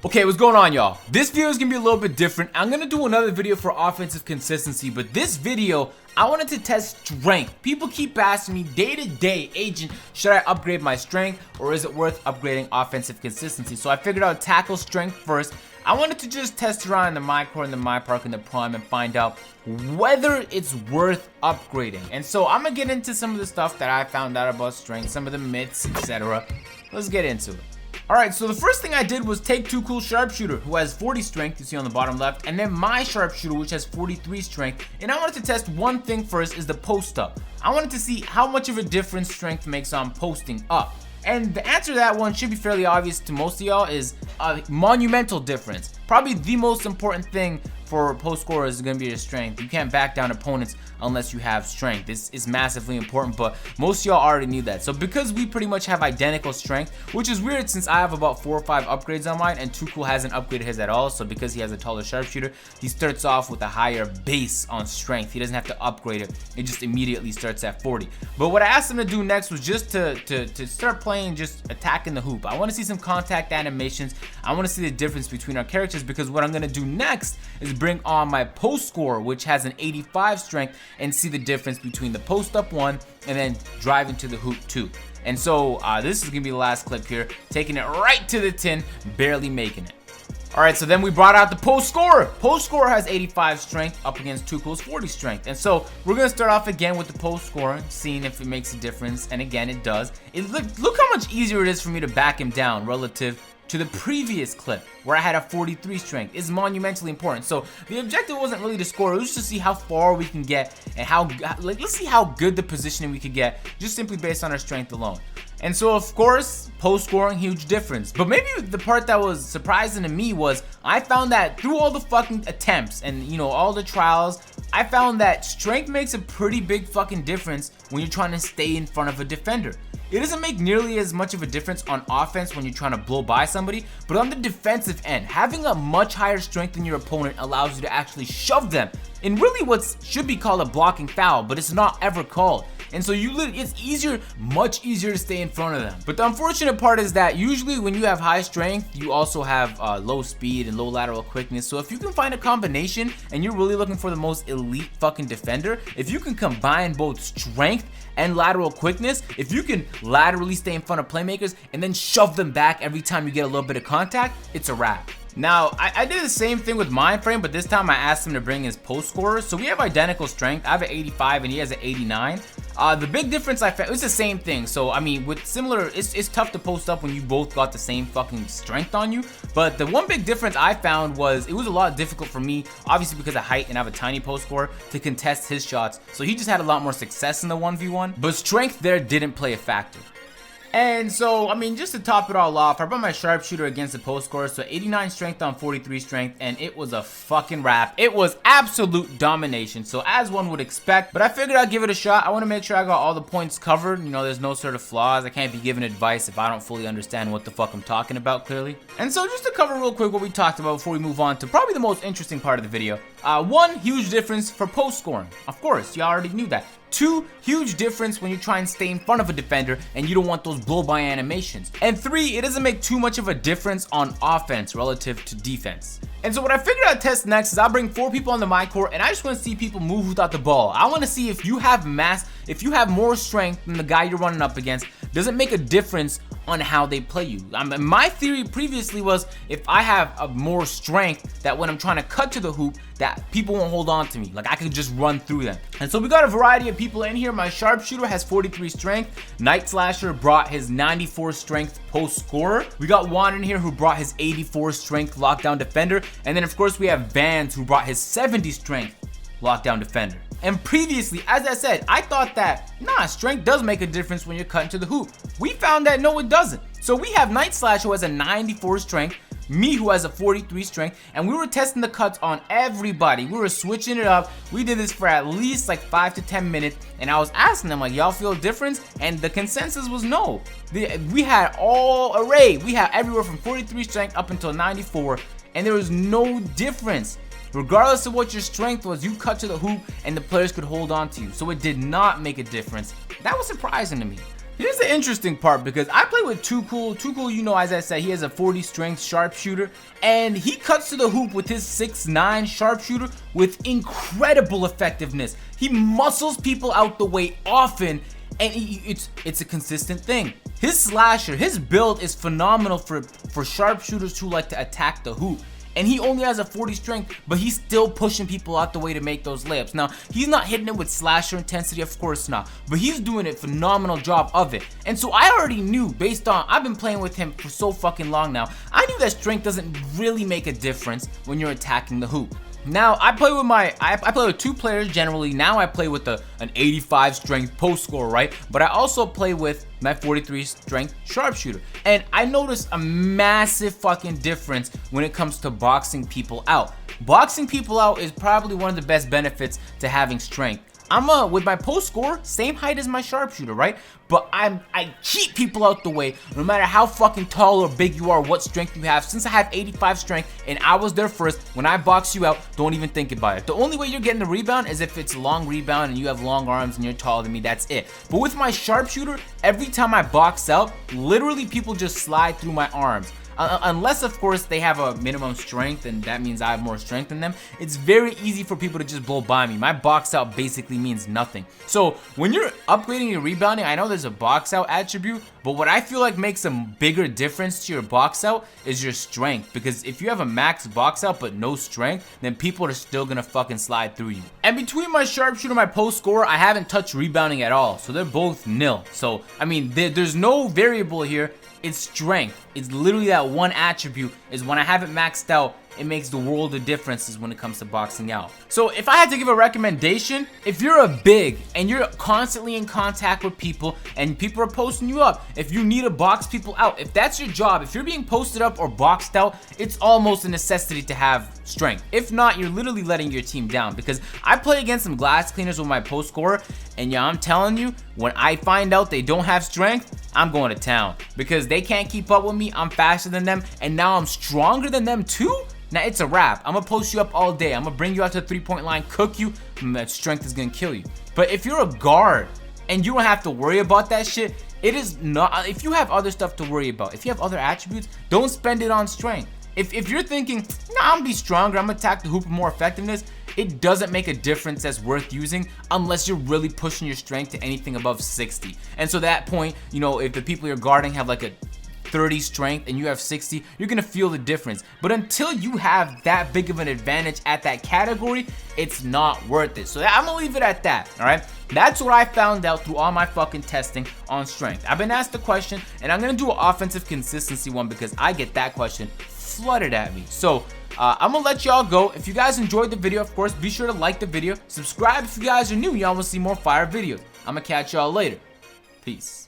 Okay, what's going on, y'all? This video is gonna be a little bit different. I'm gonna do another video for offensive consistency, but this video, I wanted to test strength. People keep asking me day to day, Agent, should I upgrade my strength or is it worth upgrading offensive consistency? So I figured out tackle strength first. I wanted to just test around in the My Core and the My Park and the Prime and find out whether it's worth upgrading. And so I'm gonna get into some of the stuff that I found out about strength, some of the myths, etc. Let's get into it. Alright, so the first thing I did was take 2Cool Sharpshooter, who has 40 strength, you see on the bottom left, and then my Sharpshooter, which has 43 strength, and I wanted to test one thing first, is the post up. I wanted to see how much of a difference strength makes on posting up. And the answer to that one should be fairly obvious to most of y'all, is a monumental difference. Probably the most important thing for post scorers is going to be your strength. You can't back down opponents unless you have strength. This is massively important, but most of y'all already knew that. So because we pretty much have identical strength, which is weird since I have about 4 or 5 upgrades on mine and 2Cool hasn't upgraded his at all, so because he has a taller sharpshooter, he starts off with a higher base on strength. He doesn't have to upgrade it. It just immediately starts at 40. But what I asked him to do next was just to start playing, just attacking the hoop. I want to see some contact animations. I want to see the difference between our characters, because what I'm going to do next is bring on my post scorer, which has an 85 strength, and see the difference between the post up 1 and then driving to the hoop 2. And so this is gonna be the last clip here, taking it right to the tin, barely making it. Alright, so then we brought out the post scorer. Post scorer has 85 strength up against 2Cool's 40 strength. And so we're gonna start off again with the post scorer, seeing if it makes a difference. And again, it does. Look how much easier it is for me to back him down relative to the previous clip where I had a 43 strength. Is monumentally important. So the objective wasn't really to score, it was just to see how far we can get and how, let's see how good the positioning we could get just simply based on our strength alone. And so of course, post scoring, huge difference. But maybe the part that was surprising to me was I found that through all the fucking attempts and all the trials, I found that strength makes a pretty big fucking difference when you're trying to stay in front of a defender. It doesn't make nearly as much of a difference on offense when you're trying to blow by somebody, but on the defensive end, having a much higher strength than your opponent allows you to actually shove them in really what should be called a blocking foul, but it's not ever called. And so it's easier, much easier to stay in front of them. But the unfortunate part is that usually when you have high strength, you also have low speed and low lateral quickness. So if you can find a combination and you're really looking for the most elite fucking defender, if you can combine both strength and lateral quickness, if you can laterally stay in front of playmakers and then shove them back every time you get a little bit of contact, it's a wrap. Now, I did the same thing with Mind Frame, but this time I asked him to bring his post scorer. So we have identical strength. I have an 85 and he has an 89. The big difference I found, it's the same thing. So I mean, with similar, it's tough to post up when you both got the same fucking strength on you. But the one big difference I found was it was a lot difficult for me, obviously because of height and I have a tiny post scorer, to contest his shots. So he just had a lot more success in the 1v1, but strength there didn't play a factor. And so, I mean, just to top it all off, I brought my sharpshooter against the post scorer, so 89 strength on 43 strength, and it was a fucking wrap. It was absolute domination, so as one would expect, but I figured I'd give it a shot. I want to make sure I got all the points covered. There's no sort of flaws. I can't be giving advice if I don't fully understand what the fuck I'm talking about clearly. And so just to cover real quick what we talked about before we move on to probably the most interesting part of the video. One, huge difference for post scoring. Of course, you already knew that. 2, huge difference when you try and stay in front of a defender and you don't want those blow-by animations. And 3, it doesn't make too much of a difference on offense relative to defense. And so what I figured I'd test next is I'll bring 4 people on the My Court, and I just want to see people move without the ball. I want to see if you have if you have more strength than the guy you're running up against, does it make a difference on how they play you? My theory previously was if I have a more strength, that when I'm trying to cut to the hoop, that people won't hold on to me. Like I could just run through them. And so we got a variety of people in here. My sharpshooter has 43 strength. Night Slasher brought his 94 strength post scorer. We got Juan in here who brought his 84 strength lockdown defender. And then of course we have Vans who brought his 70 strength lockdown defender. And previously, as I said, I thought that, strength does make a difference when you're cutting to the hoop. We found that no, it doesn't. So we have Night Slash who has a 94 strength, me who has a 43 strength, and we were testing the cuts on everybody. We were switching it up. We did this for at least like 5 to 10 minutes, and I was asking them like, y'all feel a difference? And the consensus was no. We had all array. We had everywhere from 43 strength up until 94, and there was no difference. Regardless of what your strength was, you cut to the hoop and the players could hold on to you. So it did not make a difference. That was surprising to me. Here's the interesting part, because I play with 2Cool. 2Cool, you know, as I said, he has a 40 strength sharpshooter, and he cuts to the hoop with his 6'9 sharpshooter with incredible effectiveness. He muscles people out the way often, and it's a consistent thing. His slasher, his build is phenomenal for sharpshooters who like to attack the hoop. And he only has a 40 strength, but he's still pushing people out the way to make those layups. Now, he's not hitting it with slasher intensity, of course not, but he's doing a phenomenal job of it. And so I already knew, based on, I've been playing with him for so fucking long now, I knew that strength doesn't really make a difference when you're attacking the hoop. Now, I play with two players generally. Now I play with an 85 strength post scorer, right? But I also play with my 43 strength sharpshooter. And I noticed a massive fucking difference when it comes to boxing people out. Boxing people out is probably one of the best benefits to having strength. I'm with my post scorer, same height as my sharpshooter, right? But I keep people out the way, no matter how fucking tall or big you are, what strength you have. Since I have 85 strength and I was there first, when I box you out, don't even think about it. The only way you're getting the rebound is if it's a long rebound and you have long arms and you're taller than me, that's it. But with my sharpshooter, every time I box out, literally people just slide through my arms. Unless, of course, they have a minimum strength, and that means I have more strength than them. It's very easy for people to just blow by me. My box out basically means nothing. So when you're upgrading your rebounding, I know there's a box out attribute, but what I feel like makes a bigger difference to your box out is your strength. Because if you have a max box out but no strength, then people are still gonna fucking slide through you. And between my sharpshooter and my post scorer, I haven't touched rebounding at all. So they're both nil. So, I mean, there's no variable here. It's strength. It's literally that one attribute. Is when I have it maxed out, it makes the world of differences when it comes to boxing out. So if I had to give a recommendation, if you're a big and you're constantly in contact with people and people are posting you up, if you need to box people out, if that's your job, if you're being posted up or boxed out, it's almost a necessity to have strength. If not, you're literally letting your team down. Because I play against some glass cleaners with my post scorer, and yeah, I'm telling you, when I find out they don't have strength, I'm going to town. Because they can't keep up with me, I'm faster than them, and now I'm stronger than them too? Now it's a wrap. I'm gonna post you up all day. I'm gonna bring you out to the 3-point line, cook you, and that strength is gonna kill you. But if you're a guard and you don't have to worry about that shit, it is not. If you have other stuff to worry about, if you have other attributes, don't spend it on strength. If you're thinking, nah, I'm gonna be stronger, I'm gonna attack the hoop with more effectiveness, it doesn't make a difference that's worth using unless you're really pushing your strength to anything above 60. And so at that point, you know, if the people you're guarding have like a 30 strength and you have 60, you're gonna feel the difference. But until you have that big of an advantage at that category, it's not worth it. So I'm gonna leave it at that. All right, that's what I found out through all my fucking testing on strength. I've been asked the question, and I'm gonna do an offensive consistency one because I get that question flooded at me. So I'm gonna let y'all go. If you guys enjoyed the video, of course, be sure to like the video, subscribe if you guys are new, y'all wanna see more fire videos. I'm gonna catch y'all later. Peace.